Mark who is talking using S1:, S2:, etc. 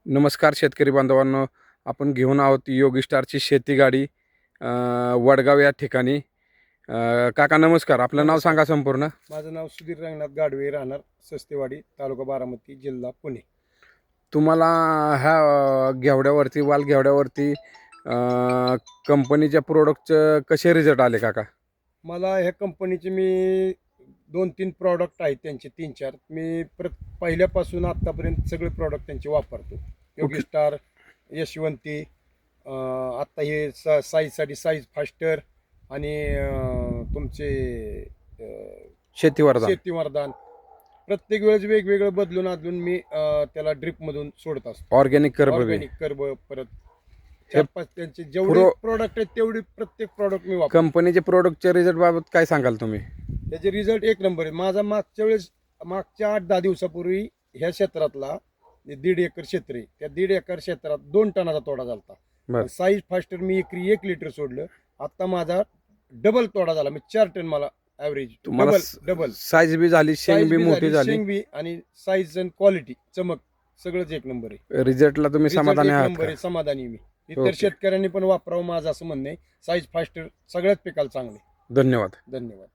S1: नमस्कार शेतकरी बांधवांनो, आपण घेऊन आहोत योगी स्टारची शेती गाडी वडगाव या ठिकाणी. काका नमस्कार, आपलं नाव
S2: नमस्कार.
S1: सांगा संपूर्ण.
S2: माझं नाव सुधीर रंगनाथ गाडवे, राहणार सस्तेवाडी, तालुका बारामती, जिल्हा पुणे.
S1: तुम्हाला ह्या घेवड्यावरती वाल घेवड्यावरती कंपनीच्या प्रोडक्टचं कसे रिझल्ट आले काका?
S2: मला ह्या कंपनीचे मी 2-3 प्रॉडक्ट आहेत त्यांचे 3-4 मी पहिल्यापासून आत्तापर्यंत सगळे प्रॉडक्ट त्यांचे वापरतो. योगी स्टार, यशवंती, आत्ता हे साईजसाठी साईज फास्टर आणि तुमचे
S1: शेतीवरदान.
S2: शेतीवरदान. प्रत्येक वेळेस वेगवेगळं बदलून आदलून मी त्याला ड्रिपमधून सोडत असतो.
S1: ऑर्गॅनिक कर्ब.
S2: ऑर्गॅनिक कर्ब, परत 4-5 त्यांचे जेवढे प्रॉडक्ट आहेत तेवढे प्रत्येक प्रॉडक्ट मी वापरतो.
S1: कंपनीचे प्रोडक्टच्या रिझल्ट बाबत काय सांगाल तुम्ही?
S2: त्याचे रिझल्ट एक नंबर आहे. माझा मागच्या 8-10 दिवसापूर्वी ह्या क्षेत्रातला 1.5 एकर क्षेत्र आहे, त्या 1.5 एकर क्षेत्रात 2 टनाचा तोडा झाला. साईज फास्टर मी एकरी 1 लिटर सोडलं. आता माझा डबल तोडा झाला, मी 4 टन मला ॲव्हरेज. डबल
S1: साईज बी झाली, शेंग बी मोठी झाली,
S2: शेंग बी, आणि साईज आणि क्वालिटी, चमक सगळंच एक नंबर आहे.
S1: रिझल्टला तुम्ही समाधानी आहात का?
S2: समाधानी मी. इतर शेतकऱ्यांनी पण वापरावं माझं असं म्हणणं आहे. साईज फास्टर सगळ्याच पिकाला चांगले.
S1: धन्यवाद.
S2: धन्यवाद.